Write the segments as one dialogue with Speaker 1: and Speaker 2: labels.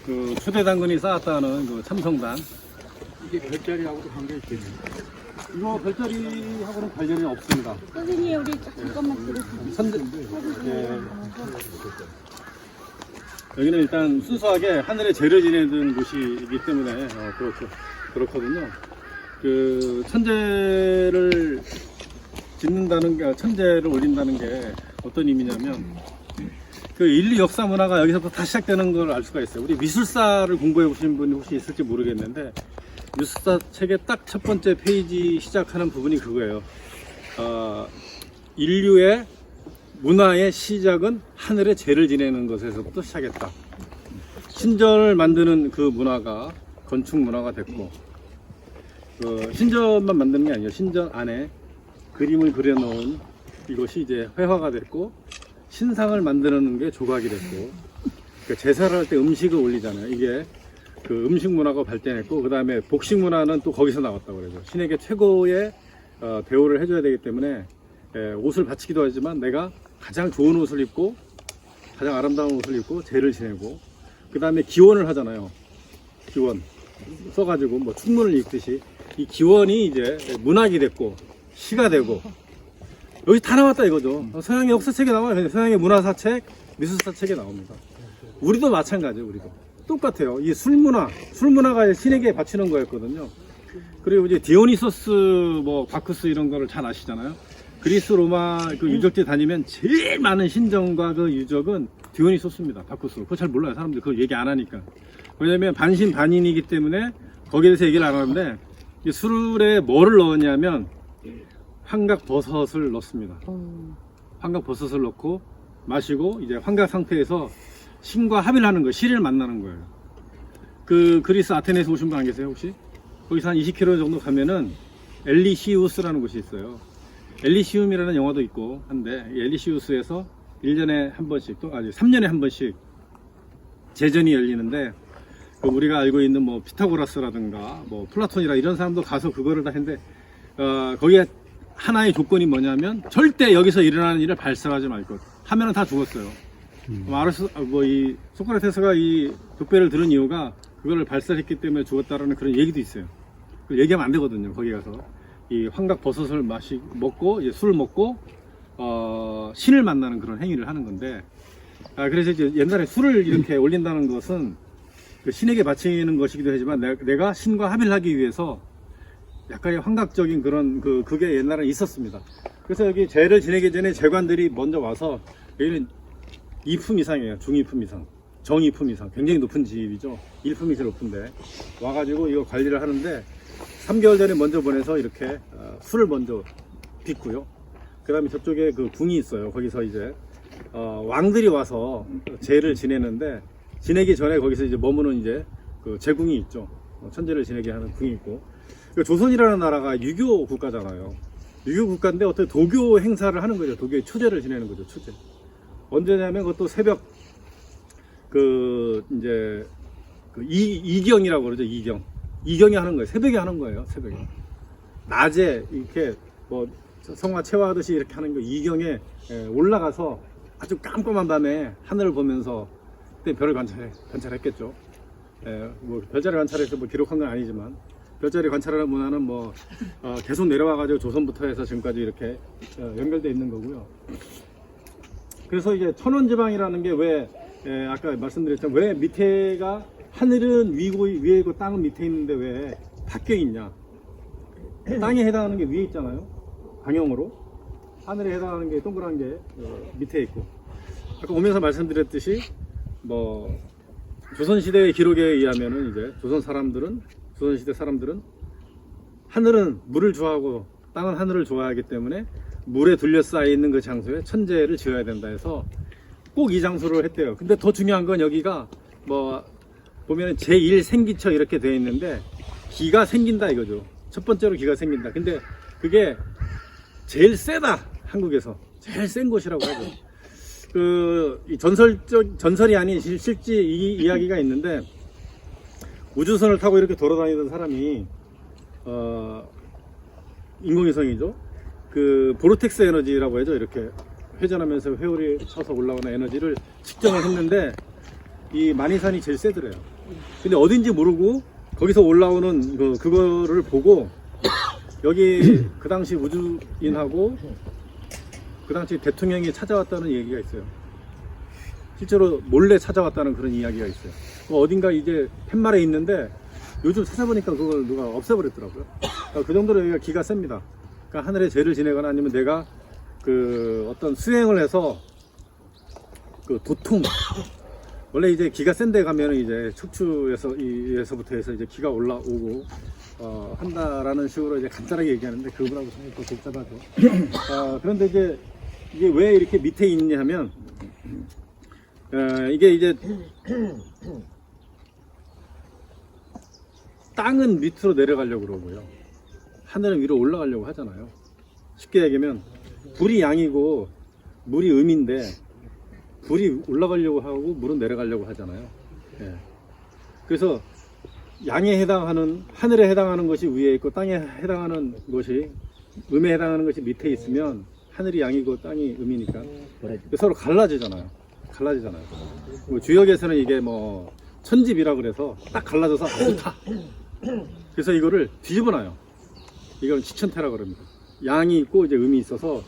Speaker 1: 그 초대 당근이 쌓았다는 그 참성단.
Speaker 2: 이게 별자리하고도 관계 있겠네.
Speaker 1: 이거 별자리하고는 관련이 없습니다.
Speaker 3: 선생님 우리 잠깐만 들어주세요.
Speaker 1: 선대, 여기는 일단 순수하게 하늘에 재를 지내는 곳이기 때문에 그렇거든요. 그 천재를 짓는다는 게, 천재를 올린다는 게 어떤 의미냐면 그 인류 역사 문화가 여기서부터 다시 시작되는 걸 알 수가 있어요. 우리 미술사를 공부해 보신 분이 혹시 있을지 모르겠는데 미술사 책의 딱 첫 번째 페이지 시작하는 부분이 그거예요. 인류의 문화의 시작은 하늘에 재를 지내는 것에서부터 시작했다. 신전을 만드는 그 문화가 건축 문화가 됐고, 신전만 만드는 게 아니에요. 신전 안에 그림을 그려놓은 이것이 이제 회화가 됐고, 신상을 만드는 게 조각이 됐고, 그러니까 제사를 할 때 음식을 올리잖아요. 이게 그 음식 문화가 발전했고, 그 다음에 복식 문화는 또 거기서 나왔다고 그러죠. 신에게 최고의 대우를 해줘야 되기 때문에 옷을 바치기도 하지만 내가 가장 좋은 옷을 입고 가장 아름다운 옷을 입고 제를 지내고, 그 다음에 기원을 하잖아요. 기원 써가지고 뭐 축문을 읽듯이 이 기원이 이제 문학이 됐고 시가 되고, 여기 다 나왔다 이거죠. 서양의 역사책에 나와요. 서양의 문화사책, 미술사책에 나옵니다. 우리도 마찬가지예요. 우리도 똑같아요. 이 술문화가 신에게 바치는 거였거든요. 그리고 이제 디오니소스, 뭐 바쿠스 이런 거를 잘 아시잖아요. 그리스 로마 그 유적지 다니면 제일 많은 신전과 그 유적은 디오니소스입니다. 바쿠스. 그거 잘 몰라요. 사람들 그거 얘기 안 하니까. 왜냐면 반신반인이기 때문에 거기에 대해서 얘기를 안 하는데, 이 술에 뭐를 넣었냐면 황각버섯을 넣습니다. 황각버섯을 넣고 마시고 이제 환각 상태에서 신과 합의를 하는 거예요. 신을 만나는 거예요. 그 그리스 아테네에서 오신 분 안 계세요 혹시? 거기서 한 20km 정도 가면은 엘리시우스라는 곳이 있어요. 엘리시움이라는 영화도 있고 한데, 엘리시우스에서 1년에 한 번씩 또 3년에 한 번씩 제전이 열리는데, 그 우리가 알고 있는 뭐 피타고라스라든가 뭐 플라톤이라 이런 사람도 가서 그거를 다 했는데, 거기에 하나의 조건이 뭐냐면 절대 여기서 일어나는 일을 발생하지 말것. 하면은 다 죽었어요. 이 소크라테스가 이 독배를 들은 이유가 그거를 발설했기 때문에 죽었다라는 그런 얘기도 있어요. 얘기하면 안 되거든요. 거기 가서 이 황각버섯을 먹고 이제 술을 먹고 신을 만나는 그런 행위를 하는 건데, 그래서 이제 옛날에 술을 이렇게 올린다는 것은 그 신에게 바치는 것이기도 하지만 내가 신과 합의를 하기 위해서 약간의 환각적인 그런 그게 옛날에 있었습니다. 그래서 여기 제를 지내기 전에 제관들이 먼저 와서, 여기는 2품 이상이에요. 중위품 이상, 정위품 이상, 굉장히 높은 집이죠. 1품이 제일 높은데 와가지고 이거 관리를 하는데, 3개월 전에 먼저 보내서 이렇게 술을 먼저 빚고요. 그 다음에 저쪽에 그 궁이 있어요. 거기서 이제 왕들이 와서 제를 지내는데, 지내기 전에 거기서 이제 머무는 이제 그 제궁이 있죠. 천재를 지내게 하는 궁이 있고, 조선이라는 나라가 유교 국가잖아요. 유교 국가인데 어떻게 도교 행사를 하는 거죠. 도교의 초제를 지내는 거죠. 초제. 언제냐면 그것도 새벽 이제 이경이라고 그러죠. 이경이 하는 거예요. 새벽에 하는 거예요. 새벽에. 낮에 이렇게 뭐 성화 체화하듯이 이렇게 하는 거, 이경에 올라가서 아주 깜깜한 밤에 하늘을 보면서 그때 별을 관찰했겠죠. 뭐 별자리 관찰해서 뭐 기록한 건 아니지만, 별자리 관찰하는 문화는 뭐 계속 내려와가지고 조선부터 해서 지금까지 이렇게 연결되어 있는 거고요. 그래서 이제 천원지방이라는 게 왜, 아까 말씀드렸지만 왜 밑에가 하늘은 위에 있고 땅은 밑에 있는데 왜 바뀌어 있냐. 땅에 해당하는 게 위에 있잖아요. 방향으로. 하늘에 해당하는 게 동그란 게 밑에 있고. 아까 오면서 말씀드렸듯이 뭐 조선시대의 기록에 의하면은 이제 조선시대 사람들은 하늘은 물을 좋아하고 땅은 하늘을 좋아하기 때문에 물에 둘러싸여 있는 그 장소에 천재를 지어야 된다 해서 꼭 이 장소를 했대요. 근데 더 중요한 건 여기가 뭐 보면 제1생기처 이렇게 되어 있는데, 기가 생긴다 이거죠. 첫 번째로 기가 생긴다. 근데 그게 제일 세다. 한국에서 제일 센 곳이라고 하죠. 이 전설이 아닌 실제 이야기가 있는데, 우주선을 타고 이렇게 돌아다니던 사람이 인공위성이죠. 그 보르텍스 에너지라고 하죠. 이렇게 회전하면서 회오리 쳐서 올라오는 에너지를 측정을 했는데, 이 만이산이 제일 세더래요. 근데 어딘지 모르고 거기서 올라오는 그거를 보고 여기 그 당시 우주인하고 그 당시 대통령이 찾아왔다는 얘기가 있어요. 실제로 몰래 찾아왔다는 그런 이야기가 있어요. 어딘가 이제 팻말에 있는데 요즘 찾아보니까 그걸 누가 없애버렸더라고요. 그러니까 그 정도로 여기가 기가 셉니다. 그러니까 하늘에 죄를 지내거나 아니면 내가 그 어떤 수행을 해서 그 도통 원래 이제 기가 센 데 가면은 이제 척추에서부터 해서 이제 기가 올라오고 한다라는 식으로 이제 간단하게 얘기하는데 그거라고 생각이 더 복잡하죠. 그런데 이게 왜 이렇게 밑에 있냐 하면 이게 이제 땅은 밑으로 내려가려고 그러고요. 하늘은 위로 올라가려고 하잖아요. 쉽게 얘기하면 불이 양이고 물이 음인데 불이 올라가려고 하고 물은 내려가려고 하잖아요. 예. 그래서 양에 해당하는 하늘에 해당하는 것이 위에 있고 땅에 해당하는 것이 음에 해당하는 것이 밑에 있으면 하늘이 양이고 땅이 음이니까 서로 갈라지잖아요. 뭐 주역에서는 이게 뭐 천집이라 그래서 딱 갈라져서 좋다. 그래서 이거를 뒤집어놔요. 이건 지천태라 그럽니다. 양이 있고 이제 음이 있어서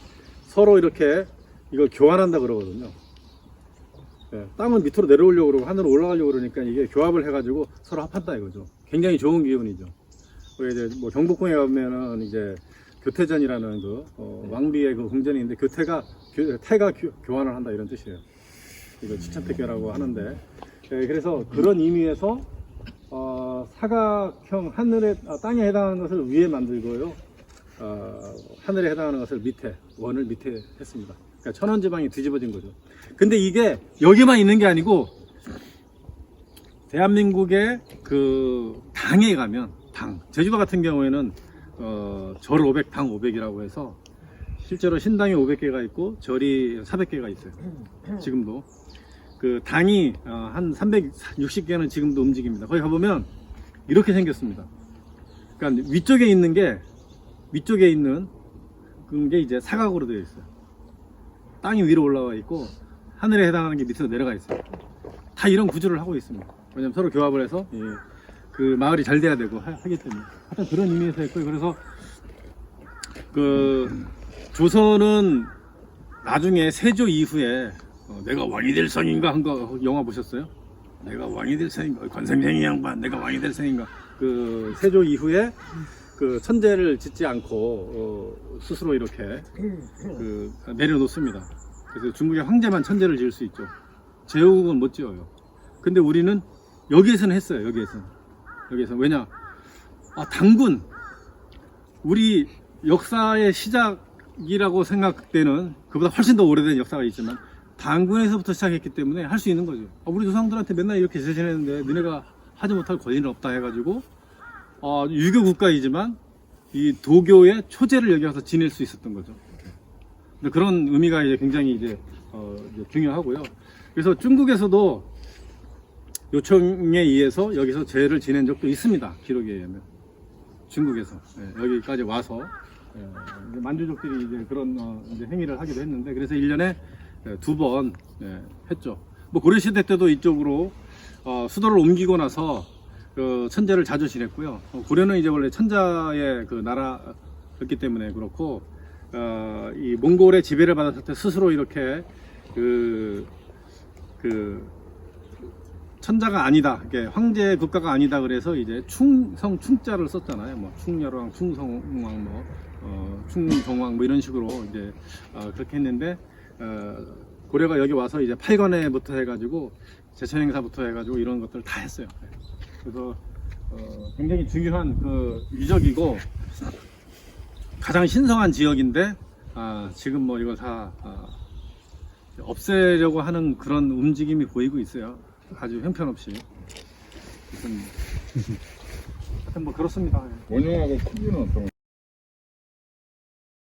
Speaker 1: 서로 이렇게 이걸 교환한다 그러거든요. 예, 땅은 밑으로 내려오려고 그러고 하늘로 올라가려고 그러니까 이게 교합을 해가지고 서로 합한다 이거죠. 굉장히 좋은 기운이죠. 이제 뭐 경복궁에 가면은 이제 교태전이라는 왕비의 그 궁전이 있는데 태가 교환을 한다 이런 뜻이에요. 이거 지천태교라고 하는데 그래서 그런 의미에서 사각형 땅에 해당하는 것을 위에 만들고요. 하늘에 해당하는 것을 밑에 원을 밑에 했습니다. 그러니까 천원지방이 뒤집어진 거죠. 근데 이게 여기만 있는 게 아니고 대한민국의 그 당에 가면 제주도 같은 경우에는 절 500, 당 500이라고 해서 실제로 신당이 500개가 있고 절이 400개가 있어요. 지금도 그 당이 한 360개는 지금도 움직입니다. 거기 가보면 이렇게 생겼습니다. 그러니까 위쪽에 있는 게 이제 사각으로 되어 있어요. 땅이 위로 올라와 있고 하늘에 해당하는 게 밑으로 내려가 있어요. 다 이런 구조를 하고 있습니다. 왜냐면 서로 교합을 해서 그 마을이 잘 돼야 되고 하기 때문에 하여튼 그런 의미에서 했고요. 그래서 그 조선은 나중에 세조 이후에 내가 왕이 될 선인가 한 거 영화 보셨어요? 내가 왕이 될 선인가 권생생이 양반 내가 왕이 될 선인가 그 세조 이후에 그 천재를 짓지 않고 스스로 이렇게 내려놓습니다. 그래서 중국의 황제만 천재를 지을 수 있죠. 제후국은 못 지어요. 근데 우리는 여기에서는 했어요. 여기에서 왜냐? 당군 우리 역사의 시작이라고 생각되는 그보다 훨씬 더 오래된 역사가 있지만 당군에서부터 시작했기 때문에 할 수 있는 거죠. 우리 조상들한테 맨날 이렇게 지내는데 너네가 하지 못할 권위는 없다 해가지고 유교 국가이지만 이 도교의 초제를 여기 와서 지낼 수 있었던 거죠. 그런 의미가 이제 굉장히 이제 중요하고요. 그래서 중국에서도 요청에 의해서 여기서 제를 지낸 적도 있습니다. 기록에 의하면 중국에서 여기까지 와서 만주족들이 이제 그런 이제 행위를 하기도 했는데 그래서 1년에 2번 했죠. 뭐 고려시대 때도 이쪽으로 수도를 옮기고 나서 천재를 자주 지냈고요. 고려는 이제 원래 천자의 그 나라였기 때문에 그렇고 이 몽골의 지배를 받았을 때 스스로 이렇게 그 천자가 아니다, 황제 국가가 아니다 그래서 이제 충자를 썼잖아요. 뭐 충여왕, 충성왕, 충정왕 뭐 이런 식으로 이제 그렇게 했는데 고려가 여기 와서 이제 팔관에부터 해가지고 제천행사부터 해가지고 이런 것들 다 했어요. 그래서 굉장히 중요한 그 유적이고 가장 신성한 지역인데 지금 뭐 이걸 다 없애려고 하는 그런 움직임이 보이고 있어요. 아주 형편없이. 하여튼 뭐 그렇습니다.
Speaker 2: 원형하고 크기는 어떤